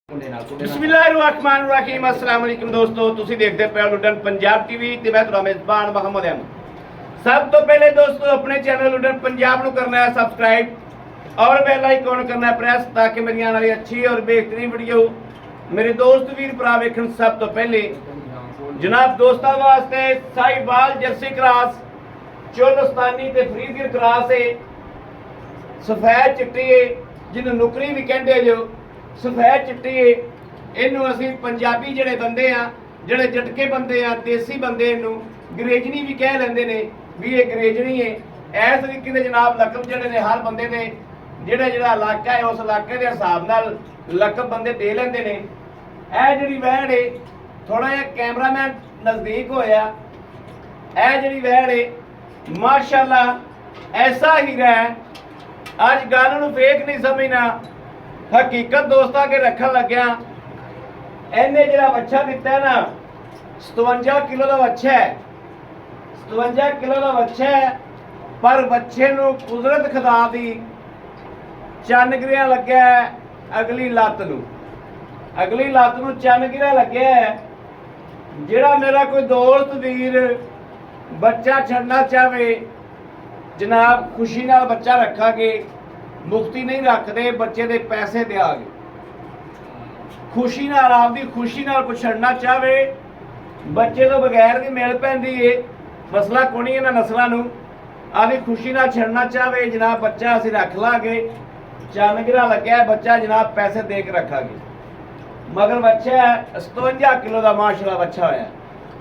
बिस्मिल्लाहिर्रहमानिर्रहीम अस्सलाम वालेकुम दोस्तों ਤੁਸੀਂ ਦੇਖਦੇ ਪਏ ਹੋ ਲੁਡਨ ਪੰਜਾਬ ਟੀਵੀ ਤੇ ਮੈਂ ਤੁਹਾਡਾ ਮੇਜ਼ਬਾਨ ਮੁਹੰਮਦ ਅਹਿਮਦ। ਸਭ ਤੋਂ ਪਹਿਲੇ ਦੋਸਤੋ ਆਪਣੇ ਚੈਨਲ ਲੁਡਨ ਪੰਜਾਬ ਨੂੰ ਕਰਨਾ ਹੈ ਸਬਸਕ੍ਰਾइब और बेल आइकन करना है प्रेस ताकि मेरी आने वाली अच्छी और बेहतरीन वीडियो मेरे दोस्त वीर भरा वेखण। सब तो पहले जनाब दोस्तों वास्ते साहिवाल जर्सी क्रॉस चोलस्तानी ते फरीदगिर क्रॉस है सफेद चिट्टी है जिन्होंने नुकरी भी कहते जो सफेद चिट्टी है। इनू असी पंजाबी जड़े बंदे आ जड़े जटके बंदे आ देसी बंदे इनू अंग्रेजनी भी कह लेंदे ने भी ये अंग्रेजनी है। इस तरीके के जनाब लकब जड़े ने हर बंदे ने ਜਿਹੜਾ ਇਲਾਕਾ ਹੈ ਉਸ ਇਲਾਕੇ ਦੇ ਹਿਸਾਬ ਨਾਲ ਲਕਬ ਬੰਦੇ ਦੇ ਲੈਂਦੇ ਨੇ। ਇਹ ਜਿਹੜੀ ਵੈੜ ਹੈ ਥੋੜਾ ਜਿਹਾ ਕੈਮਰਾਮੈਨ ਨਜ਼ਦੀਕ ਹੋਇਆ, ਇਹ ਜਿਹੜੀ ਵੈੜ ਹੈ ਮਾਸ਼ਾਅੱਲਾ ਐਸਾ ਹੀ ਹੈ। ਅੱਜ ਗੱਲ ਨੂੰ ਫੇਕ ਨਹੀਂ ਸਮਝਣਾ, ਹਕੀਕਤ ਦੋਸਤਾਂ ਅੱਗੇ ਰੱਖਣ ਲੱਗਿਆ। ਇਹਨੇ ਜਿਹੜਾ ਬੱਚਾ ਦਿੱਤਾ ਨਾ 57 ਕਿਲੋ ਦਾ ਬੱਚਾ ਹੈ, 57 ਕਿਲੋ ਦਾ ਬੱਚਾ ਹੈ। ਪਰ ਬੱਚੇ ਨੂੰ ਕੁਦਰਤ ਖੁਦਾ ਦੀ ਚੰਨ ਗਿਰਿਆ ਲੱਗਿਆ ਅਗਲੀ ਲੱਤ ਨੂੰ ਚੰਨ ਗਿਰਿਆ ਲੱਗਿਆ। ਜਿਹੜਾ ਮੇਰਾ ਕੋਈ ਦੋਸਤ ਵੀਰ ਬੱਚਾ ਛੱਡਣਾ ਚਾਹਵੇ ਜਨਾਬ ਖੁਸ਼ੀ ਨਾਲ ਬੱਚਾ ਰੱਖਾਂਗੇ, ਮੁਫਤੀ ਨਹੀਂ ਰੱਖਦੇ, ਬੱਚੇ ਦੇ ਪੈਸੇ ਦਿਆਂਗੇ। ਖੁਸ਼ੀ ਨਾਲ ਆਪਦੀ ਖੁਸ਼ੀ ਨਾਲ ਕੋਈ ਛੱਡਣਾ ਚਾਹਵੇ ਬੱਚੇ ਤੋਂ ਬਗੈਰ ਵੀ ਮਿਲ ਪੈਂਦੀ ਏ। ਮਸਲਾ ਕੋਈ ਇਹਨਾਂ ਨਸਲਾਂ ਨੂੰ ਆਪਦੀ ਖੁਸ਼ੀ ਨਾਲ ਛੱਡਣਾ ਚਾਹਵੇ ਜਨਾਬ ਬੱਚਾ ਅਸੀਂ ਰੱਖ ਲਾਂਗੇ। ਚੰਨ ਗਿਰਾ ਲੱਗਿਆ ਬੱਚਾ ਜਨਾਬ ਪੈਸੇ ਦੇ ਕੇ ਰੱਖਾਂਗੇ। ਮਗਰ ਬੱਚਾ 57 ਕਿਲੋ ਦਾ ਮਾਸ਼ਾਅੱਲਾ ਬੱਚਾ ਹੋਇਆ।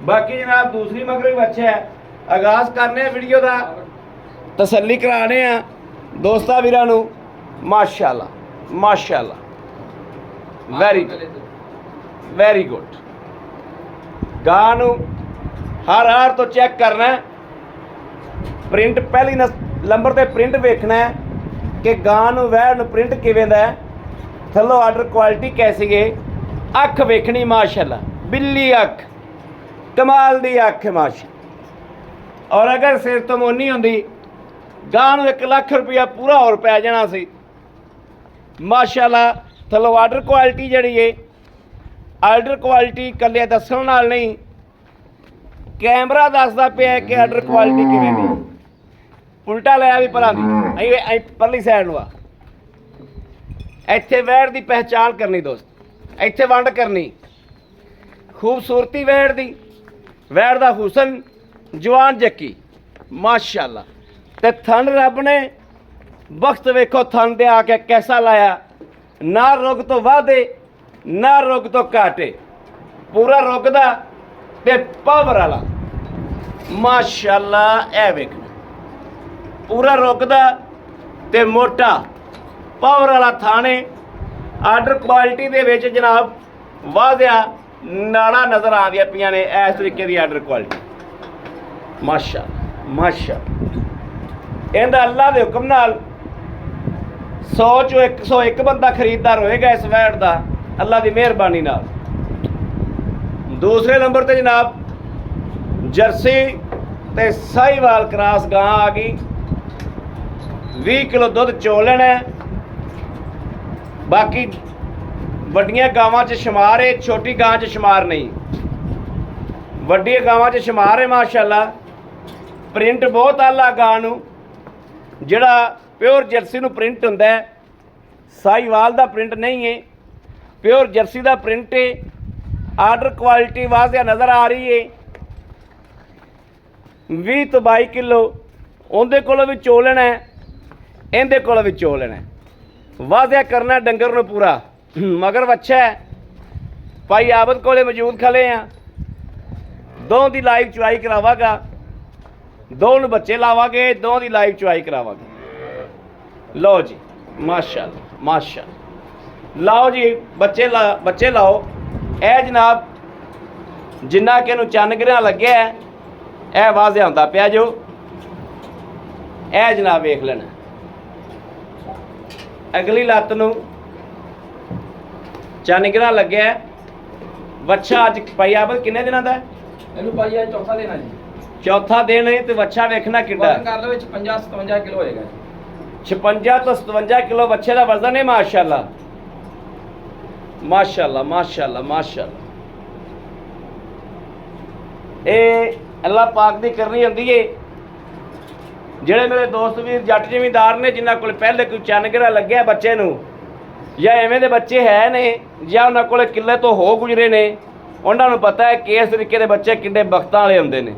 ਬਾਕੀ ਜਨਾਬ ਦੂਸਰੀ ਮਗਰ ਵੀ ਬੱਚਾ ਹੈ। ਆਗਾਜ਼ ਕਰਨੇ ਵੀਡੀਓ ਦਾ, ਤਸੱਲੀ ਕਰਾਣੇ ਆ ਦੋਸਤਾਂ ਵੀਰਾਂ ਨੂੰ। ਮਾਸ਼ਾਅੱਲਾ ਮਾਸ਼ਾਅੱਲਾ ਵੈਰੀ ਗੁੱਡ। ਗਾਂ ਨੂੰ ਹਰ ਤੋਂ ਚੈੱਕ ਕਰਨਾ, ਪ੍ਰਿੰਟ ਪਹਿਲੀ ਨੰਬਰ ਤੇ ਪ੍ਰਿੰਟ ਵੇਖਣਾ ਹੈ कि गां नूं वैड़ नूं प्रिंट किवें दा है, थल्लों आर्डर क्वालिटी कैसी है। अख वेखनी माशाअल्लाह, बिल्ली अख कमाल दी अख है माशा। और अगर सिर तो मोनी होंदी गां नूं 1 लाख रुपया पूरा और पै जाना सी माशाअल्लाह। थल्लों आर्डर क्वालिटी जिहड़ी है, आर्डर क्वालिटी कल्ले दस्सण नाल नहीं, कैमरा दसदा पिया कि आर्डर क्वालिटी किवें दी। उल्टा लिया भी परा दी परली साइड नु इत्थे वैड़ की पहचान करनी दोस्त, इत्थे वंड करनी। खूबसूरती वैड़ दी, वैड़ दा हुसन, जवान जक्की माशाअल्लाह। ते थन रब ने वक्त वेखो थन दे आके कैसा लाया, ना रुग तो वादे ना रुग तो घाटे, पूरा रुगदा ते पावर वाला माशाअल्लाह। ए वेख पूरा रुकदा ते मोटा पावर वाला थाने। आर्डर क्वालिटी दे विच जनाब वाजिया नाड़ा नज़र आंदियां पियां ने। इस तरीके की आर्डर क्वालिटी माशाअल्लाह माशाअल्लाह। इहदा अल्लाह दे हुक्म नाल 100 चों 101 बंदा खरीददार होएगा इस वैड़ दा, अल्लाह की मेहरबानी नाल। दूसरे नंबर ते जनाब जर्सी ते साहिवाल क्रॉस गां आ गई। 20 किलो दुध चोलन है। बाकी वड्डियां गावां च शुमार है, छोटी गां च शुमार नहीं, वड्डियां गावां च शुमार है माशाअल्लाह। प्रिंट बहुत आला गां नूं, जिहड़ा प्योर जर्सी नूं प्रिंट हुंदा है, साहिवाल दा प्रिंट नहीं है, प्योर जर्सी दा प्रिंट है। आर्डर क्वालिटी वाजिया नज़र आ रही है। 20 तो 22 किलो उहदे कोलों भी चोलन है, इहदे कोलों भी चोलन है। वाजिया करना डंगर नूं पूरा। मगर बच्चा है भाई आबद कोले मौजूद खले हैं, दों की लाइव चुआई करावागा, दोनों बच्चे लावांगे, दों की लाइव चुआई करावांगे। लो जी माशाअल्लाह माशाअल्लाह, लाओ जी बच्चे लाओ। ए जनाब जिन्ना कि इहनूं चन्न गिरना लग्या है, ए वाजिया हुंदा पिया जो। ए जनाब वेख लेना अगली लत्त नूं चन्न गिरना लग्या। बच्चा अज पाई आबद किन्ने दिनां दा? ਇਹਨੂੰ ਭਾਈ ਅੱਜ ਚੌਥਾ ਦੇਣਾ ਜੀ। चौथा दिन है। तो बच्चा वेखना किड्डा कर लो 56-57 किलो होएगा। 56 तो 57 किलो बच्चे का वजन है माशाअल्लाह। माशाअल्लाह माशाअल्लाह माशाअल्लाह। ਇਹ ਅੱਲਾਹ ਪਾਕ ਦੀ ਕਰਨੀ ਹੁੰਦੀ ਏ। ਜਿਹੜੇ ਮੇਰੇ ਦੋਸਤ ਵੀਰ ਜੱਟ ਜ਼ਿਮੀਂਦਾਰ ਨੇ ਜਿਨ੍ਹਾਂ ਕੋਲ ਪਹਿਲੇ ਕੋਈ ਚੰਨਗਰਾ ਲੱਗਿਆ ਬੱਚੇ ਨੂੰ ਜਾਂ ਐਵੇਂ ਦੇ ਬੱਚੇ ਹੈ ਨੇ ਜਾਂ ਉਹਨਾਂ ਕੋਲ ਕਿੱਲੇ ਤੋਂ ਹੋ ਗੁਜ਼ਰੇ ਨੇ, ਉਹਨਾਂ ਨੂੰ ਪਤਾ ਹੈ ਕਿ ਇਸ ਤਰੀਕੇ ਦੇ ਬੱਚੇ ਕਿੰਨੇ ਬਖਤਾਂ ਵਾਲੇ ਹੁੰਦੇ ਨੇ।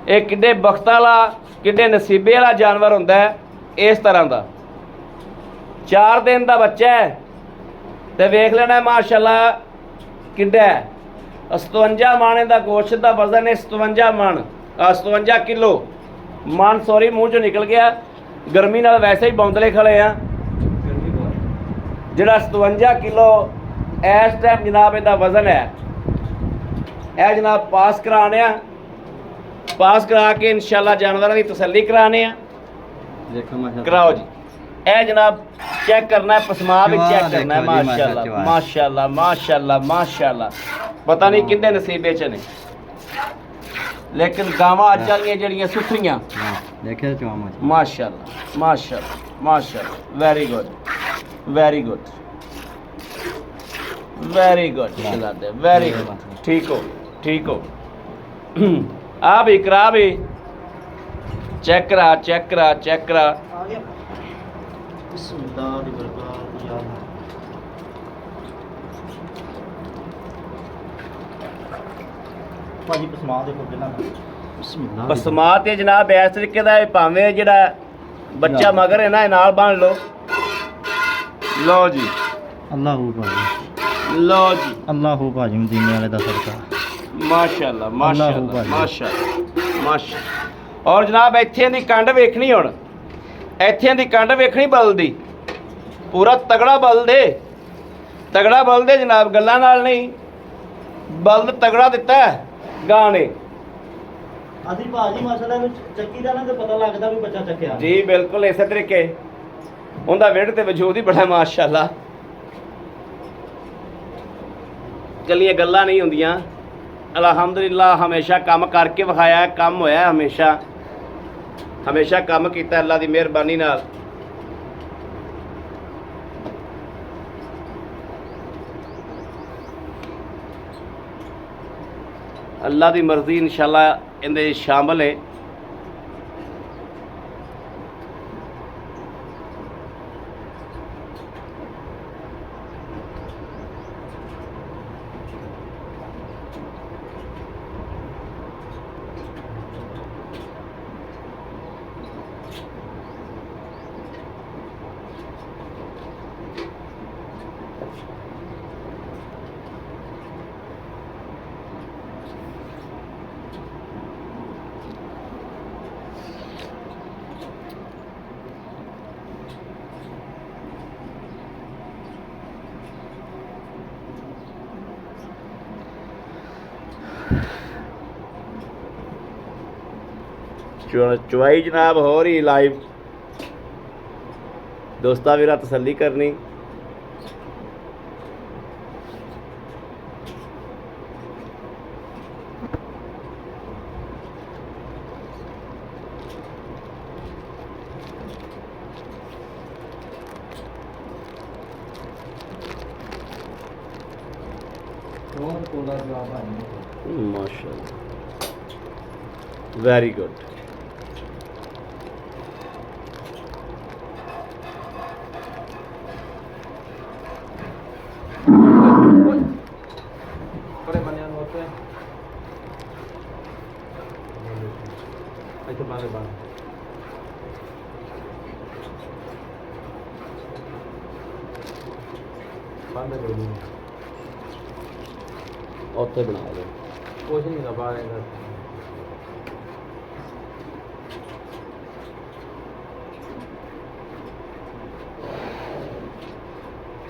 ਇਹ ਕਿੰਨੇ ਬਖਤਾਂ ਵਾਲਾ ਕਿੰਨੇ ਨਸੀਬੇ ਵਾਲਾ ਜਾਨਵਰ ਹੁੰਦਾ ਹੈ। ਇਸ ਤਰ੍ਹਾਂ ਦਾ 4 ਦਿਨ ਦਾ ਬੱਚਾ ਹੈ ਤੇ ਵੇਖ ਲੈਣਾ ਮਾਸ਼ਾਅੱਲਾ ਕਿੰਨਾ ਹੈ। 57 ਮਣ ਦਾ ਗੋਸ਼ਤ ਦਾ ਵਜ਼ਨ ਹੈ। 57 ਮਣ 57 ਕਿਲੋ ਮਣ, ਸੌਰੀ ਮੂੰਹ ਚੋਂ ਨਿਕਲ ਗਿਆ, ਗਰਮੀ ਨਾਲ ਵੈਸੇ ਹੀ ਬੌਂਦਲੇ ਖੜੇ ਆ। ਜਿਹੜਾ 57 ਕਿਲੋ ਇਸ ਟਾਈਮ ਜਨਾਬ ਇਹਦਾ ਵਜ਼ਨ ਹੈ। ਇਹ ਜਨਾਬ ਪਾਸ ਕਰਾਣੇ ਆ, ਪਾਸ ਕਰਾ ਕੇ ਇਨਸ਼ਾਅੱਲਾ ਜਾਨਵਰਾਂ ਦੀ ਤਸੱਲੀ ਕਰਾਣੇ ਆ। देखो माशाल्लाह ਕਰਾਓ ਜੀ। ਇਹ ਜਨਾਬ ਚੈੱਕ ਕਰਨਾ ਹੈ, ਪਸਮਾ ਵੀ ਚੈੱਕ ਕਰਨਾ ਹੈ। ਮਾਸ਼ਾਅੱਲਾ ਮਾਸ਼ਾਅੱਲਾ ਮਾਸ਼ਾਅੱਲਾ ਮਾਸ਼ਾਅੱਲਾ। ਪਤਾ ਨਹੀਂ ਕਿੰਨੇ ਨਸੀਬੇ ਚ ਨੇ, ਲੇਕਿਨ ਗਾਵਾਂ ਅੱਜ ਵਾਲੀਆਂ ਜਿਹੜੀਆਂ ਸੁਥਰੀਆਂ हाँ, देखे चवा माशाल्लाह माशाअल्लाह माशाअल्लाह माशाअल्लाह। Very good very good very good खिलाते वेरी गुड। ठीक हो ठीक हो। आ भी करा भी चेक करा चेक करा चेक करा। बिस्मिल्लाह दी बरकत या अल्लाह। भाजी पसमा देखो कितना बिस्मिल्लाह बसमात है जनाब इस तरीके का भावें ਜਿਹੜਾ ਬੱਚਾ ਮਗਰ ਹੈ ਨਾ ਇਹ ਨਾਲ ਬੰਨ ਲਓ। ਲਓ ਜੀ अल्लाह भाजी ਲਓ ਜੀ अल्लाह भाजी मदीने वाले दा सदका ਮਾਸ਼ਾਅੱਲਾ ਮਾਸ਼ਾਅੱਲਾ ਭਾਜੀ। ਮਾਸ਼ਾਅੱਲਾ ਮਾਸ਼ਾਅੱਲਾ। ਔਰ ਜਨਾਬ ਇੱਥੇ ਦੀ ਕੰਡ ਵੇਖਣੀ, ਹੁਣ ਇੱਥੇ ਦੀ ਕੰਡ ਵੇਖਣੀ ਬਲਦੀ, ਪੂਰਾ ਤਗੜਾ ਬਲ ਦੇ, ਤਗੜਾ ਬਲ ਦੇ ਜਨਾਬ, ਗੱਲਾਂ ਨਾਲ ਨਹੀਂ, ਬਲ ਤਗੜਾ ਦਿੱਤਾ ਹੈ ਗਾਂ ਨੇ। ਅਸੀਂ ਭਾਜੀ ਮਾਸ਼ਾਅੱਲਾ ਵਿੱਚ ਚੱਕੀ ਦਾ ਨਾ ਤੇ ਪਤਾ ਲੱਗਦਾ ਵੀ ਬੱਚਾ ਚੱਕਿਆ ਜੀ ਬਿਲਕੁਲ ਇਸੇ ਤਰੀਕੇ ਉਹਦਾ ਵਿਹੜ ਤੇ ਵਜੂਦ ਹੀ ਬੜਾ ਮਾਸ਼ਾਅੱਲਾ। ਕੱਲੀਆਂ ਗੱਲਾਂ ਨਹੀਂ ਹੁੰਦੀਆਂ, ਅਲਹਮਦੁਲਿਲਾ ਹਮੇਸ਼ਾ ਕੰਮ ਕਰਕੇ ਵਿਖਾਇਆ, ਕੰਮ ਹੋਇਆ ਹਮੇਸ਼ਾ, ਹਮੇਸ਼ਾ ਕੰਮ ਕੀਤਾ ਅੱਲਾ ਦੀ ਮਿਹਰਬਾਨੀ ਨਾਲ। ਅੱਲਾ ਦੀ ਮਰਜ਼ੀ ਇਨਸ਼ਾਅੱਲਾ ਇਹਦੇ ਸ਼ਾਮਲ ਹੈ। ਚੁਆਈ ਜਨਾਬ ਹੋ ਰਹੀ ਲਾਈਵ, ਦੋਸਤਾਂ ਵੀਰਾਂ ਤਸੱਲੀ ਕਰਨੀ। कौन कोला जवाब भाजी माशाअल्लाह very good. Pare banyak note. Itu mana bang? Banda dulu. ਉੱਥੇ ਬਣਾ ਲਓ। कुछ नहीं ना बाहर है।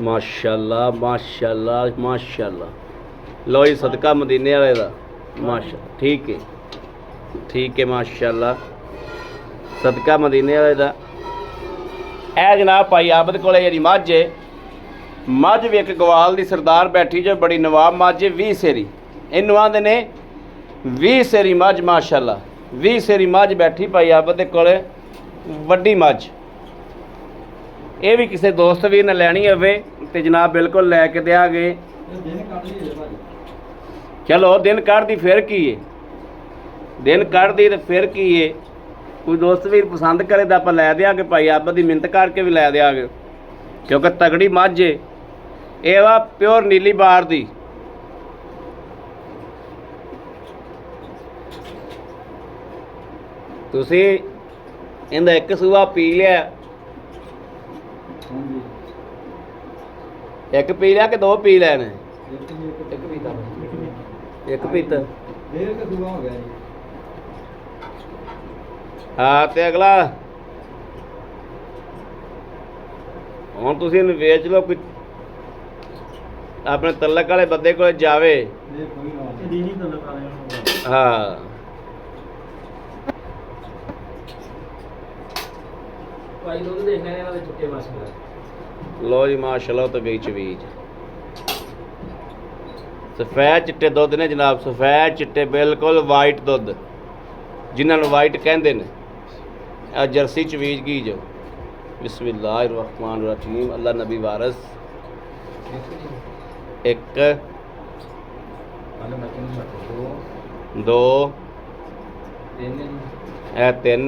माशाअल्लाह माशाअल्लाह माशाअल्लाह। लो जी सदका मदीने वाले दा माशा ठीक है माशाअल्लाह, सदका मदीने वाले दा। ਇਹ ਜਨਾਬ ਭਾਈ ਆਬਦ ਕੋਲੇ ਜਿਹੜੀ ਮੱਝ ਹੈ, ਮੱਝ ਵੀ ਇੱਕ ਗਵਾਲ ਦੀ ਸਰਦਾਰ ਬੈਠੀ ਜੋ ਬੜੀ ਨਵਾਬ ਮੱਝ ਹੈ, 20 ਸੇਰੀ ਇਹਨੂੰ ਆਂਦੇ ਨੇ, 20 ਸੇਰੀ ਮੱਝ ਮਾਸ਼ਾਅੱਲਾ, 20 ਸੇਰੀ ਮੱਝ ਬੈਠੀ ਭਾਈ ਆਬਦ ਦੇ ਕੋਲੇ, ਵੱਡੀ ਮੱਝ। ਇਹ ਵੀ ਕਿਸੇ ਦੋਸਤ ਵੀਰ ਨੇ ਲੈਣੀ ਹੋਵੇ ਤੇ ਜਨਾਬ ਬਿਲਕੁਲ ਲੈ ਕੇ ਦਿਆਂਗੇ। ਦਿਨ ਕੱਢ ਲਈਏ ਭਾਜੀ। ਚਲੋ ਦਿਨ ਕੱਢਦੀ ਫਿਰ ਕੀ ਏ, ਦਿਨ ਕੱਢਦੀ ਤੇ ਫਿਰ ਕੀ ਏ। ਕੋਈ ਦੋਸਤ ਵੀਰ ਪਸੰਦ ਕਰੇ ਤਾਂ ਆਪਾਂ ਲੈ ਦਿਆਂਗੇ ਭਾਈ, ਆਪ ਦੀ ਮਿਹਨਤ ਕਰਕੇ ਵੀ ਲੈ ਦਿਆਂਗੇ, ਕਿਉਂਕਿ ਤਗੜੀ ਮੱਝ ਏ। ਇਹ ਵਾ ਪਿਓਰ ਨੀਲੀ ਬਾਰ ਦੀ। ਤੁਸੀਂ ਇਹਦਾ ਇੱਕ ਸੂਆ ਪੀ ਲਿਆ, ਹਾਂਜੀ ਇੱਕ ਪੀ ਲਿਆ ਕਿ ਦੋ ਪੀ ਲੈਣੇ? ਇੱਕ ਪੀਤਾ ਭਾਜੀ। ਇੱਕ ਪੀਤਾ। ਡੇਢ ਕੁ ਸੂਆ ਹੋ ਗਿਆ ਜੀ। ਹਾਂ ਤੇ ਅਗਲਾ ਹੁਣ ਤੁਸੀਂ ਇਹਨੂੰ ਵੇਚ ਲਓ, ਕੋਈ ਆਪਣੇ ਤਲਕ ਵਾਲੇ ਬੰਦੇ ਕੋਲ ਜਾਵੇ। ਇਹ ਕੋਈ ਨਾ ਇਹਦੀ ਨਹੀਂ ਤਲਕ ਆ ਰਿਹਾ। ਹਾਂ ਭਾਈ ਦੁੱਧ ਦੇਖਣਾ ਇਹਨਾਂ ਦੇ ਚੁੱਕੇ ਬਸ ਮੇਰਾ। ਲੋ ਜੀ ਮਾਸ਼ਾਅੱਲਾ ਤਾਂ ਗਈ ਚਵੀਜ। ਸਫੈਦ ਚਿੱਟੇ ਦੁੱਧ ਨੇ ਜਨਾਬ, ਸਫੈਦ ਚਿੱਟੇ ਬਿਲਕੁਲ ਵਾਈਟ ਦੁੱਧ, ਜਿਨ੍ਹਾਂ ਨੂੰ ਵਾਈਟ ਕਹਿੰਦੇ ਨੇ। ਆ ਜਰਸੀ ਚਵੀਜ ਕੀ ਜੋ। ਬਿਸਮਿल्लाह रहमान रहीम, अल्लाह नबी वारस। एक ਹਾਲੇ ਮੈਂ ਕਿਹਨੂੰ ਮਤ दो ਤਿੰਨ ਜੀ, ए तीन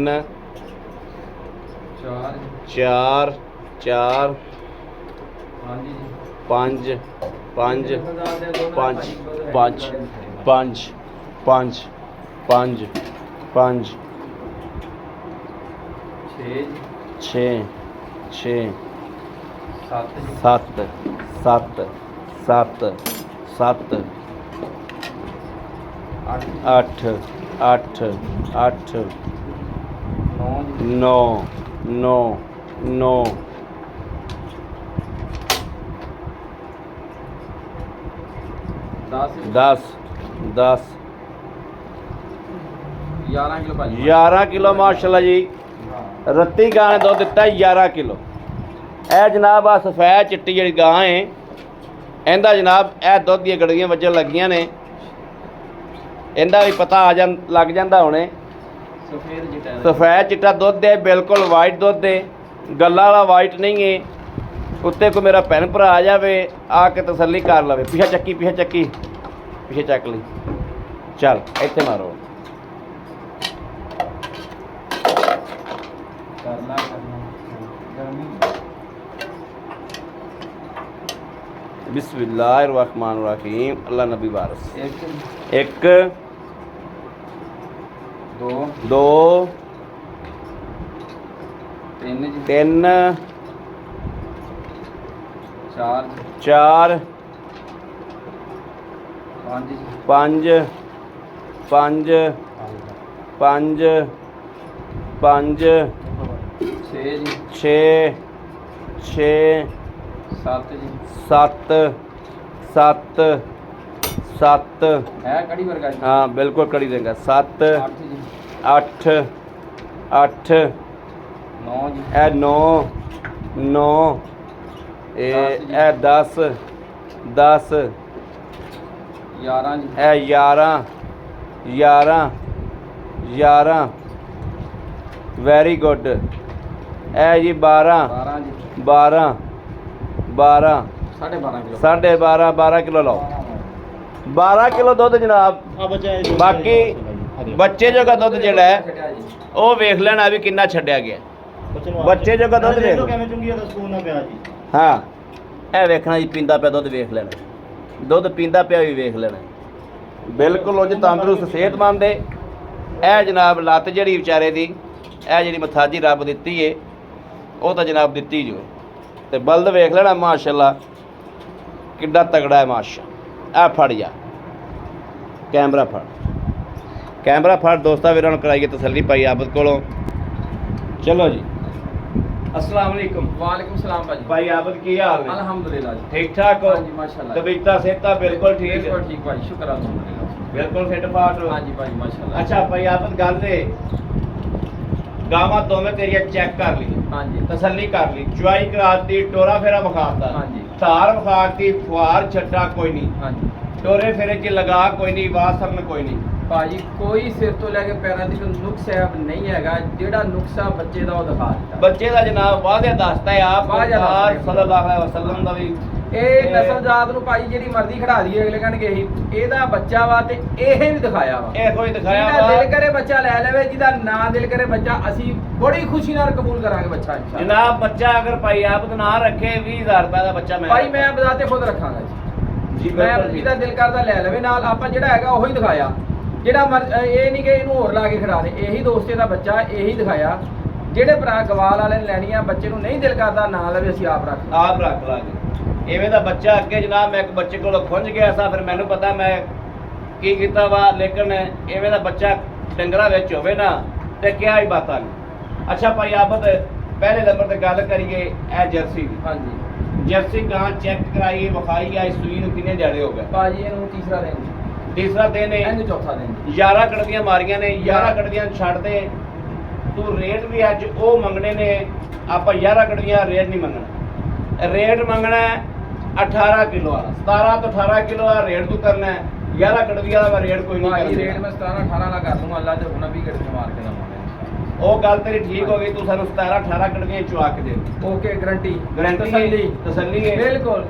ਚਾਰ ਜੀ, चार चार ਪੰਜ ਜੀ। पांच पांच ਸਰਦਾਰ ਦੇ ਦੋਨਾਂ पांच ਭਾਜੀ पांच पांच पांच पांच 6 ਜੀ, छः छः 7 ਜੀ, सत्त सत्त सत्त सत्त 8 अठ अठ अठ 9 ਜੀ, नौ नौ नौ 10 ਜੀ, दस दस 11 ਕਿਲੋ ਭਾਜੀ। 11 किलो माशाल्लाह जी। ਹਾਂ ਰੱਤੀ ਗਾਂ ਨੇ ਦੁੱਧ ਦਿੱਤਾ 11 ਕਿਲੋ। ਇਹ ਜਨਾਬ ਆ ਸਫੈਦ ਚਿੱਟੀ ਜਿਹੜੀ ਗਾਂ ਏ, ਇਹਦਾ ਜਨਾਬ ਇਹ ਦੁੱਧ ਦੀਆਂ ਗੜੀਆਂ ਵੱਜਣ ਲੱਗੀਆਂ ਨੇ। ਇਹਦਾ ਵੀ ਪਤਾ ਆ ਲੱਗ ਜਾਂਦਾ ਹੁਣੇ। ਸਫੇਦ ਚਿੱਟਾ ਸਫੈਦ ਚਿੱਟਾ ਦੁੱਧ ਹੈ, ਬਿਲਕੁਲ ਵਾਈਟ ਦੁੱਧ ਹੈ, ਗੱਲਾਂ ਵਾਲਾ ਵਾਈਟ ਨਹੀਂ ਹੈ। ਉੱਤੇ ਕੋਈ ਮੇਰਾ ਭੈਣ ਭਰਾ ਆ ਜਾਵੇ, ਆ ਕੇ ਤਸੱਲੀ ਕਰ ਲਵੇ। ਪਿੱਛੇ ਚੱਕੀ, ਪਿੱਛੇ ਚੱਕੀ, ਪਿੱਛੇ ਚੱਕ ਲਈ। ਚੱਲ ਇੱਥੇ ਮਾਰੋ। ਕਰਨਾ ਗਰਮੀ। बिस्मिल्लाहिर्रहमानिर्रहीम, अल्लाह नबी वारस। ਇੱਕ एक ਦੋ दो ਤਿੰਨ ਜੀ, तीन ਚਾਰ चार ਪੰਜ ਜੀ, पाँच पाँच पाँच पाँच 6 ਜੀ, छे छे 7 जी, सत्त सत्त सत्त है कड़ी वर्गा जी। हाँ बिल्कुल कड़ी देगा। सत्त 8 जी, अठ अठ 9 जी, ए नौ नौ ए 10 10 11 जी, ए 11 11 11 वेरी गुड। ए जी 12 12 जी, 12 12 12.5 किलो। 12.5 12 किलो लाओ। 12 किलो ਦੁੱਧ ਜਨਾਬ। ਆ ਬੱਚਾ ਇਹ ਬਾਕੀ ਬੱਚੇ ਜੋਗਾ ਦੁੱਧ ਜਿਹੜਾ ਹੈ ਛੱਡਿਆ ਜੀ। ਉਹ ਵੇਖ ਲੈਣਾ ਵੀ ਕਿੰਨਾ ਛੱਡਿਆ ਗਿਆ। ਬੱਚੇ ਜੋਗਾ ਦੁੱਧ ਦੇਖ ਵੇਖ ਲਓ ਕਿਵੇਂ ਚੁੰਗੀ ਦਾ ਸਕੂਨ ਨਾ ਪਿਆ ਜੀ। ਹਾਂ ਇਹ ਵੇਖਣਾ ਜੀ, ਪੀਂਦਾ ਪਿਆ ਦੁੱਧ ਵੇਖ ਲੈਣਾ, ਦੁੱਧ ਪੀਂਦਾ ਪਿਆ ਵੀ ਵੇਖ ਲੈਣਾ। ਬਿਲਕੁਲ ਉਂਝ ਤੰਦਰੁਸਤ ਸਿਹਤਮੰਦ ਹੈ। ਇਹ ਜਨਾਬ ਲੱਤ ਜਿਹੜੀ ਵਿਚਾਰੇ ਦੀ, ਇਹ ਜਿਹੜੀ ਮਥਾਜੀ ਰੱਬ ਦਿੱਤੀ ਏ, ਉਹ ਤਾਂ ਜਨਾਬ ਦਿੱਤੀ ਜੋ। ਤੇ ਬਲਦ ਵੇਖ ਲੈਣਾ ਮਾਸ਼ਾਅੱਲਾ ਕਿੱਡਾ ਤਗੜਾ ਹੈ ਮਾਸ਼ਾ। ਆ ਫੜ ਜਾ ਕੈਮਰਾ, ਫੜ ਕੈਮਰਾ, ਫੜ ਦੋਸਤਾਂ ਵੀਰਾਂ ਨੂੰ ਕਰਾਈਏ ਤਸੱਲੀ ਭਾਈ ਆਬਦ ਕੋਲੋਂ। ਚਲੋ ਜੀ, अस्सलाम वालेकुम। वालेकुम सलाम भाजी। भाई आबद की हाल है? अल्हम्दुलिल्लाह जी। ठीक ठाक हो? हाँ जी माशाल्लाह। तबीयत सेहत बिल्कुल ठीक है? बिल्कुल ठीक भाई, शुक्र अल्हम्दुलिल्लाह। बिल्कुल फिट फाट हो? हाँ जी भाई माशाल्लाह। अच्छा भाई आबद गल है, गावां दोवें तेरियां चेक कर ली, हाँ जी, तसल्ली कर ली, चुआई कराती, टोरा फेरा विखाता, हाँ जी, धार विखाती, फुहार छट्टा कोई नहीं, हाँ जी, टोरे फेरे च लगा कोई नहीं, वासरन कोई नहीं, ਭਾਜੀ ਕੋਈ ਸਿਰ ਤੋਂ ਲੈ ਕੇ ਪੈਰਾਂ ਤੱਕ ਨੁਕਸ ਹੈ ਨਹੀਂ ਹੈਗਾ, ਜਿਹੜਾ ਨੁਕਸਾ ਬੱਚੇ ਦਾ ਉਹ ਦਿਖਾ ਦਿੱਤਾ। ਬੱਚੇ ਦਾ ਜਨਾਬ ਵਾਅਦਾ ਦੱਸਦਾ ਹੈ ਆਪ ਵਾਅਦਾ ਦੱਸਦਾ ਹੈ। ਸੱਲੱਲਾਹੁ ਅਲੈਹਿ ਵਸੱਲਮ ਦਾ ਵੀ ਇਹ ਨਸਲਜ਼ਾਤ ਨੂੰ ਭਾਜੀ ਜਿਹੜੀ ਮਰਜ਼ੀ ਖੜਾ ਦਈਏ, ਅਗਲੇ ਕਹਿਣਗੇ ਇਹਦਾ ਬੱਚਾ ਵਾ ਤੇ ਇਹ ਵੀ ਦਿਖਾਇਆ ਵਾ। ਇਹ ਕੋਈ ਦਿਖਾਇਆ ਜਿਹਦਾ ਵਾ। ਦਿਲ ਕਰੇ ਬੱਚਾ ਲੈ ਲਵੇ, ਜਿਹਦਾ ਨਾ ਦਿਲ ਕਰੇ ਬੱਚਾ ਅਸੀਂ ਬੜੀ ਖੁਸ਼ੀ ਨਾਲ ਕਬੂਲ ਕਰਾਂਗੇ ਬੱਚਾ ਇਨਸ਼ਾਅੱਲਾ। ਜਨਾਬ ਬੱਚਾ ਅਗਰ ਭਾਈ ਆਪ ਦਾ ਨਾ ਰੱਖੇ 20000 ਰੁਪਏ ਦਾ ਬੱਚਾ ਮੈਂ ਭਾਈ ਮੈਂ ਬਜ਼ਾਤੇ ਖੁਦ ਰੱਖਾਂਗਾ ਜੀ। ਜੀ ਮੈਂ ਬਿਲਕੁਲ ਜੀ। ਜਿਹਦਾ ਦਿਲ ਕਰਦਾ ਲੈ ਲਵੇ, ਨਾਲ ਆਪਾਂ ਜਿਹੜਾ ਹੈਗਾ ਉਹੀ ਦਿਖਾਇਆ। ਜਿਹੜਾ ਇਹ ਨਹੀਂ ਕਿ ਇਹਨੂੰ ਹੋਰ ਲਾ ਕੇ ਖੜਾ ਦੇ, ਇਹੀ ਦੋਸਤੇ ਦਾ ਬੱਚਾ ਇਹੀ ਦਿਖਾਇਆ। ਜਿਹੜੇ ਭਰਾ ਗਵਾਲ ਵਾਲੇ ਨੇ ਲੈਣੀ ਆ, ਬੱਚੇ ਨੂੰ ਨਹੀਂ ਦਿਲ ਕਰਦਾ ਨਾ ਲਵੇ, ਅਸੀਂ ਆਪ ਰੱਖ ਲਾਂਗੇ। ਐਵੇਂ ਦਾ ਬੱਚਾ ਅੱਗੇ ਜਨਾਬ ਮੈਂ ਇੱਕ ਬੱਚੇ ਕੋਲੋਂ ਖੁੰਝ ਗਿਆ ਸਾਂ, ਫਿਰ ਮੈਨੂੰ ਪਤਾ ਮੈਂ ਕੀ ਕੀਤਾ ਵਾ, ਲੇਕਿਨ ਐਵੇਂ ਦਾ ਬੱਚਾ ਡੰਗਰਾਂ ਵਿੱਚ ਹੋਵੇ ਨਾ ਤੇ ਕਿਆ ਹੀ ਬਾਤਾਂ ਨੇ। ਅੱਛਾ ਭਾਈ ਆਬਦ ਪਹਿਲੇ ਨੰਬਰ ਤੇ ਗੱਲ ਕਰੀਏ ਇਹ ਜਰਸੀ ਦੀ। ਹਾਂਜੀ ਜਰਸੀ ਗਾਂ ਚੈੱਕ ਕਰਾਈ ਵਿਖਾਈ ਆ, ਇਸ ਸੂਈ ਨੂੰ ਕਿੰਨੇ ਦਿਹਾੜੇ ਹੋ ਗਏ? ਭਾਜੀ ਇਹਨੂੰ ਤੀਸਰਾ ਦਿਨ, ਤੀਸਰਾ ਦਿਨ ਹੈ, ਇਹਨੂੰ ਚੌਥਾ ਦਿਨ। 11 ਕੜਦੀਆਂ ਮਾਰੀਆਂ ਨੇ, 11 ਕੜਦੀਆਂ ਛੱਡ ਦੇ ਤੂੰ। ਰੇਟ ਵੀ ਅੱਜ ਉਹ ਮੰਗਣੇ ਨੇ, ਆਪਾਂ 11 ਕੜਦੀਆਂ ਰੇਟ ਨਹੀਂ ਮੰਗਣਾ। ਰੇਟ ਮੰਗਣਾ 18 ਕਿਲੋ ਵਾਲਾ, 17 ਤੋਂ 18 ਕਿਲੋ ਵਾਲਾ ਰੇਟ ਤੂੰ ਕਰਨਾ ਹੈ। 11 ਕੜਦੀਆਂ ਦਾ ਰੇਟ ਕੋਈ ਨਹੀਂ ਭਾਜੀ ਕਰਨਾ। ਰੇਟ ਮੈਂ 17 18 ਲਾ ਕਰ ਦੂੰਗਾ, ਅੱਲਾ ਤੇ ਹੁਣਾ ਵੀ ਕੜਦੀਆਂ ਮਾਰ ਕੇ ਦਵਾਂਗਾ। ਉਹ ਗੱਲ ਤੇਰੀ ਠੀਕ ਹੋ ਗਈ, ਤੂੰ ਸਾਨੂੰ 17 18 ਕੜਦੀਆਂ ਚੁਆ ਕੇ ਦੇ। ਓਕੇ ਗਰੰਟੀ ਗਰੰਟੀ ਤਸੱਲੀ ਹੈ ਬਿਲਕੁਲ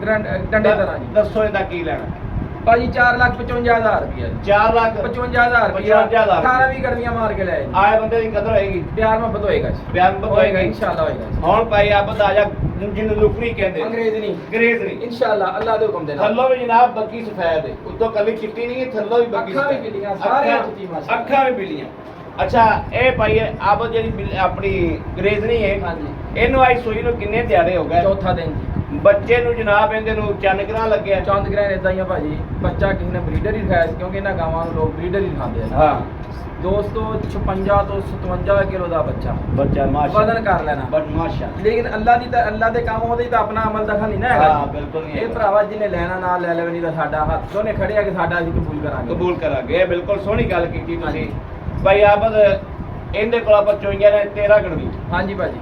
ਡੰਡੇ ਤਰ੍ਹਾਂ ਜੀ। ਦੱਸੋ ਇਹਦਾ ਕੀ ਲੈਣਾ? ਭਾਜੀ 4,55,000 ਰੁਪਇਆ। 4,55,000 ਰੁਪਇਆ 55,000 18 ਵੀ ਕੜਦੀਆਂ ਮਾਰ ਕੇ ਲੈ ਜੀ। ਆਏ ਬੰਦੇ ਦੀ ਕਦਰ ਹੋਏਗੀ, ਪਿਆਰ ਮੁਹੱਬਤ ਹੋਏਗਾ ਜੀ। ਪਿਆਰ ਮੁਹੱਬਤ ਹੋਏਗਾ ਇਨਸ਼ਾਅੱਲਾ ਹੋਏਗਾ ਜੀ। ਹੁਣ ਭਾਈ ਆਬਦ ਆ ਜਾ, ਜਿਹਨੂੰ ਲੁਕਰੀ ਕਹਿੰਦੇ ਅੰਗਰੇਜ਼ ਨਹੀਂ, ਅੰਗਰੇਜ਼ ਨਹੀਂ। ਇਨਸ਼ਾਅੱਲਾ ਅੱਲਾ ਦੇ ਹੁਕਮ ਦੇ ਨਾਲ। ਥੱਲੋਂ ਵੀ ਜਨਾਬ ਬੱਕੀ ਸਫੈਦ ਹੈ, ਉੱਤੋਂ ਕੱਲੀ ਚਿੱਟੀ ਨਹੀਂ ਹੈ, ਥੱਲੋਂ ਵੀ ਬੱਕੀ ਅੱਖਾਂ ਵੀ ਸਫੈਦ। ਬਿੱਲੀਆਂ, ਸਾਰਿਆਂ ਅੱਖਾਂ- ਚਿੱਟੀ ਮਾਸ਼ਾਅੱਲਾ। ਅੱਖਾਂ ਵੀ ਬਿੱਲੀਆਂ। ਅੱਛਾ ਇਹ ਭਾਈ ਆਬਦ ਜਿਹੜੀ ਆਪਣੀ ਅੰਗਰੇਜ਼ ਨਹੀਂ ਹੈ, ਹਾਂਜੀ ਇਹਨੂੰ ਆਈ ਸੂਈ ਨੂੰ ਕਿੰਨੇ ਦਿਹਾੜੇ ਹੋ ਗਏ? ਚੌਥਾ ਦਿਨ ਜੀ। ਬੱਚੇ ਨੂੰ ਜਨਾਬ ਇਹਦੇ ਨੂੰ ਚੰਨ ਗਰਾ ਲੱਗਿਆ। ਚੰਦ ਗ੍ਰਹਿਣ ਇਦਾਂ ਹੀ ਆ ਭਾਜੀ, ਬੱਚਾ ਕਿਸੇ ਨੇ ਬਰੀਡਰ ਹੀ ਖਾਇਆ ਸੀ, ਕਿਉਂਕਿ ਇਹਨਾਂ ਗਾਵਾਂ ਨੂੰ ਲੋਕ ਬਰੀਡਰ ਹੀ ਖਾਂਦੇ ਆ। ਹਾਂ ਦੋਸਤੋ 56 ਤੋਂ 57 ਕਿਲੋ ਦਾ ਬੱਚਾ ਬੱਚਾ ਵਜ਼ਨ ਕਰ ਲੈਣਾ। ਬਟ ਮਾਸ਼ਾ ਲੇਕਿਨ ਅੱਲਾ ਦੇ ਕੰਮ ਉਹਦੇ ਤਾਂ ਆਪਣਾ ਅਮਲ ਦਖਲ ਨਹੀਂ ਨਾ ਹੈਗਾ ਹਾਂ ਜੀ। ਬਿਲਕੁਲ ਨਹੀਂ ਇਹ ਭਰਾਵਾ ਜਿਹਨੇ ਲੈਣਾ ਨਾਲ ਲੈ ਲਵੇ, ਨਹੀਂ ਤਾਂ ਸਾਡਾ ਹੱਥ ਦੋਨੇ ਖੜੇ ਆ ਕਿ ਸਾਡਾ ਅਸੀਂ ਕਬੂਲ ਕਰਾਂਗੇ। ਕਬੂਲ ਕਰਾਂਗੇ। ਇਹ ਬਿਲਕੁਲ ਸੋਹਣੀ ਗੱਲ ਕੀਤੀ ਤੁਸੀਂ ਭਾਈ ਆਬਦ। ਇਹਦੇ ਕੋਲ ਆਪਾਂ ਚੋਈਆਂ ਨੇ 13 ਕੜਵੀ। ਹਾਂਜੀ ਭਾਜੀ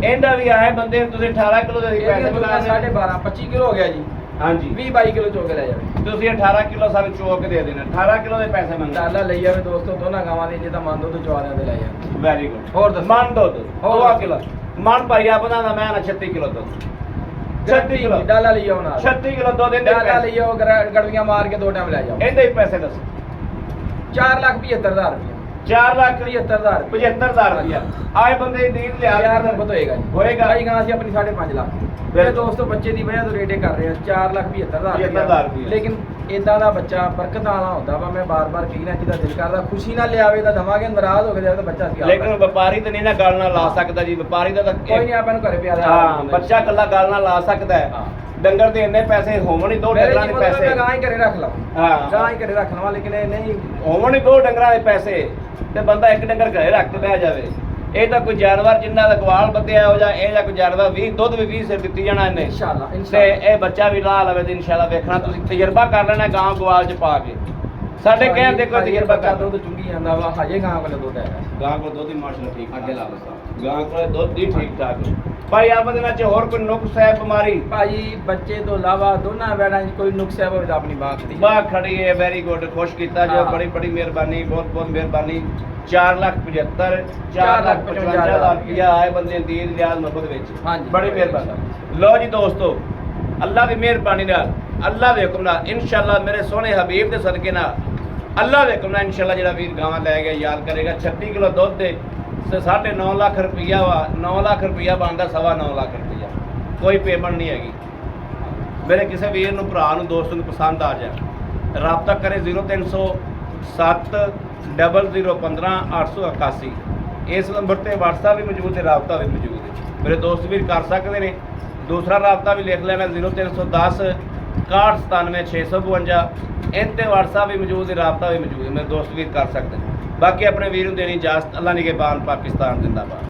ਇਹਦਾ ਵੀ ਆਏ ਬੰਦੇ ਨੂੰ ਤੁਸੀਂ 18 ਕਿਲੋ ਦੇ ਪੈਸੇ ਇਹਦੀਆਂ ਬੁਲਾ 12.5 25 ਕਿਲੋ ਹੋ ਗਿਆ ਜੀ। ਹਾਂਜੀ 20-22 ਕਿਲੋ ਚੋ ਕੇ ਲੈ ਜਾਵੇ। ਤੁਸੀਂ 18 ਕਿਲੋ ਸਾਨੂੰ ਚੋਕ ਦੇ ਦੇਣਾ। 18 ਕਿਲੋ ਦੇ ਪੈਸੇ ਮੰਗਦਾ। ਅੱਲਾ ਲਈ ਜਾਵੇ ਦੋਸਤੋ, ਦੋਨਾਂ ਗਾਵਾਂ ਦੇ ਜੇ ਤਾਂ ਮੰਨ ਦੋ ਤਾਂ ਚਵਾਰਿਆਂ ਦੇ ਲੈ ਜਾਵੇ। Very good. ਹੋਰ ਦੱਸੋ। ਮਨ ਦੋ ਹੋਰ 2 ਦੱਸੋ। ਕਿਲੋ ਮਨ ਭਾਈ ਆਪਣਾ ਦਾ ਮੈਂ ਨਾ 36 ਕਿਲੋ ਦੋ 36 ਕਿਲੋ ਡਾਲਾ ਲਈ ਆਓ ਨਾਲ। 36 ਕਿਲੋ ਦੋ ਦਿਨ ਦੇ ਡਾਲਾ ਪੈਸੇ। ਲਈ ਆਓ, ਗੜਵੀਆਂ ਮਾਰ ਕੇ 2 ਟਾਈਮ ਲੈ ਜਾਓ। ਇਹਦੇ ਹੀ ਪੈਸੇ ਦੱਸੋ। 4,75,000 ਰੁਪਏ। 4,75,000 ਰੁਪਇਆ ਆਏ ਬੰਦੇ ਦੀ ਨੀਂਦ ਲਿਆ ਯਾਰ ਮੁਹੱਬਤ ਹੋਏਗਾ ਜੀ। ਹੋਏਗਾ। ਭਾਈ ਗਾਂ ਅਸੀਂ ਆਪਣੀ 5.5 ਲੱਖ ਮੇਰੇ ਦੋਸਤੋ ਬੱਚੇ ਦੀ ਵਜ੍ਹਾ ਤੋਂ ਰੇਟੇ ਕਰ ਰਹੇ ਆ 4,75,000 ਰੁਪਇਆ। ਲੇਕਿਨ ਇਦਾਂ ਦਾ ਬੱਚਾ ਬਰਕਤ ਵਾਲਾ ਹੁੰਦਾ ਵਾ। ਮੈਂ ਬਾਰ-ਬਾਰ ਕਹੀ ਨਾ, ਜਿਹਦਾ ਦਿਲ ਕਰਦਾ ਖੁਸ਼ੀ ਨਾਲ ਲਿਆਵੇ ਤਾਂ ਦਵਾਂਗੇ, ਨਾਰਾਜ਼ ਹੋ ਕੇ ਜਾਵੇ ਤਾਂ ਬੱਚਾ ਸੀ ਲੇਕਿਨ ਵਪਾਰੀ ਤਾਂ ਨਹੀਂ ਨਾ ਗੱਲ ਨਾਲ ਲਾ ਸਕਦਾ ਜੀ। ਵਪਾਰੀ ਦਾ ਤਾਂ ਕੋਈ ਨਹੀਂ, ਆਪਾਂ ਨੂੰ ਘਰੇ ਪਿਆ ਹਾਂ ਬੱਚਾ ਕੱਲਾ ਗੱਲ ਨਾਲ ਲਾ ਸਕਦਾ ਹੈ। ਹਾਂ। ਡੰਗਰ ਦੇ ਇੰਨੇ ਪੈਸੇ ਹੋਵਣ ਹੀ 2 ਡੰਗਰਾਂ ਦੇ ਪੈਸੇ। ਮੈਂ ਗਾਂ ਹੀ ਘਰੇ ਰੱਖ ਲਾਂ। ਹਾਂ। ਗਾਂ ਹੀ ਘਰੇ ਰੱਖ ਲਵਾਂ, ਲੇਕਿਨ ਇਹ ਨਹੀਂ ਹੋਵਣ ਹੀ 2 ਡੰਗਰਾਂ ਦੇ ਪੈਸੇ ਤੇ ਬੰਦਾ ਇੱਕ ਡੰਗਰ ਘਰੇ ਰੱਖ ਕੇ ਬਹਿ ਜਾਵੇ। ਇਹ ਤਾਂ ਕੋਈ ਜਾਨਵਰ ਜਿੰਨਾ ਦਾ ਗਵਾਲ ਬੱਧਿਆ ਹੋ ਜਾ, ਇਹ ਜਾਂ ਕੋਈ ਜਾਨਵਰ 20 ਦੁੱਧ ਵੀ 20 ਸਿਰ ਦਿੱਤੀ ਜਾਣਾ ਇਹਨੇ। ਇਨਸ਼ਾਅੱਲਾ ਤੇ ਇਹ ਬੱਚਾ ਵੀ ਲਾ ਲਵੇ ਤੇ ਇਨਸ਼ਾਅੱਲਾ ਵੇਖਣਾ ਤੁਸੀਂ ਤਜਰਬਾ ਕਰ ਲੈਣਾ ਗਾਂ ਗਵਾਲ ਚ ਪਾ ਕੇ। ਸਾਡੇ ਕਹਿਣ ਦੇ ਕੋਈ ਤਜਰਬਾ ਬੱਚਾ ਕਰ ਦੁੱਧ ਚੁੰਗੀ ਜਾਂਦਾ ਵਾ, ਹਜੇ ਗਾਂ ਕੋਲ ਦੁੱਧ ਹੈਗਾ। ਗਾਂ ਕੋਲ ਦੁੱਧ ਹੀ ਮਾਸ਼ਾਅੱਲਾ ਠੀਕ ਅੱਗੇ ਲਾ ਲਓ। ਗਾਂ ਕੋਲ ਦੁੱਧ ਹੀ ਠੀਕ ਠਾਕ। ਭਾਈ ਆਪ ਦੇ ਨਾਲ ਹੋਰ ਕੋਈ ਨੁਕਸ ਹੈ ਬਿਮਾਰੀ? ਭਾਜੀ ਬੱਚੇ ਤੋਂ ਇਲਾਵਾ ਦੋਨਾਂ ਵੈੜਾਂ 'ਚ ਕੋਈ ਨੁਕਸਿਆ ਹੋਵੇ ਤਾਂ ਆਪਣੀ ਬਾਤ ਦੀ ਬਾਹ ਖੜੀ ਹੈ। ਵੈਰੀ ਗੁੱਡ, ਖੁਸ਼ ਕੀਤਾ ਜੋ। ਹਾਂ। ਬੜੀ ਬੜੀ ਮਿਹਰਬਾਨੀ, ਬਹੁਤ ਬਹੁਤ ਮਿਹਰਬਾਨੀ। 4,75,000 4,55,000 ਰੁਪਇਆ ਆਏ ਬੰਦੇ ਦੀ ਰਿਆਲ ਮੁਹੱਬਤ ਵਿੱਚ। ਹਾਂਜੀ। ਬੜੀ ਮਿਹਰਬਾਨੀ। ਲੋ ਜੀ ਦੋਸਤੋ, ਅੱਲਾ ਦੀ ਮਿਹਰਬਾਨੀ ਨਾਲ, ਅੱਲਾ ਦੇ ਹੁਕਮ ਨਾਲ ਇਨਸ਼ਾਅੱਲਾ ਮੇਰੇ ਸੋਹਣੇ ਹਬੀਬ ਦੇ ਸਦਕੇ ਨਾਲ, ਅੱਲਾ ਦੇ ਹੁਕਮ ਨਾਲ ਇਨਸ਼ਾਅੱਲਾ ਜਿਹੜਾ ਵੀਰ ਗਾਵਾਂ ਲੈ ਗਿਆ ਯਾਦ ਕਰੇਗਾ 36 ਕਿਲੋ ਦੁੱਧ ਦੇ 9.5 ਲੱਖ ਰੁਪਇਆ ਵਾ। 9 ਲੱਖ ਰੁਪਇਆ ਬਣਦਾ 9.25 ਲੱਖ ਰੁਪਇਆ। ਕੋਈ ਪੇਮੈਂਟ ਨਹੀਂ ਹੈਗੀ। ਮੇਰੇ ਕਿਸੇ ਵੀਰ ਨੂੰ, ਭਰਾ ਨੂੰ, ਦੋਸਤ ਨੂੰ ਪਸੰਦ ਆ ਜਾਏ, ਰਾਬਤਾ ਕਰੇ 0307 0015 881। ਇਸ ਨੰਬਰ ਤੇ WhatsApp ਵੀ ਮੌਜੂਦ ਹੈ, ਰਾਬਤਾ ਵੀ ਮੌਜੂਦ ਹੈ। ਮੇਰੇ ਦੋਸਤ ਵੀਰ ਕਰ ਸਕਦੇ ਨੇ। ਦੂਸਰਾ ਰਾਬਤਾ ਵੀ ਲਿਖ ਲੈਣਾ 0310 6197 652। ਇਹ ਤੇ WhatsApp ਵੀ ਮੌਜੂਦ ਹੈ, ਰਾਬਤਾ ਵੀ ਮੌਜੂਦ ਹੈ। ਮੇਰੇ ਦੋਸਤ ਵੀਰ ਕਰ ਸਕਦੇ ਨੇ। ਬਾਕੀ ਆਪਣੇ ਵੀਰ ਨੂੰ ਦੇਣੀ ਇਜਾਜ਼ਤ। ਅੱਲਾ ਨਿਗਹਿਬਾਨ, ਪਾਕਿਸਤਾਨ ਜ਼ਿੰਦਾਬਾਦ।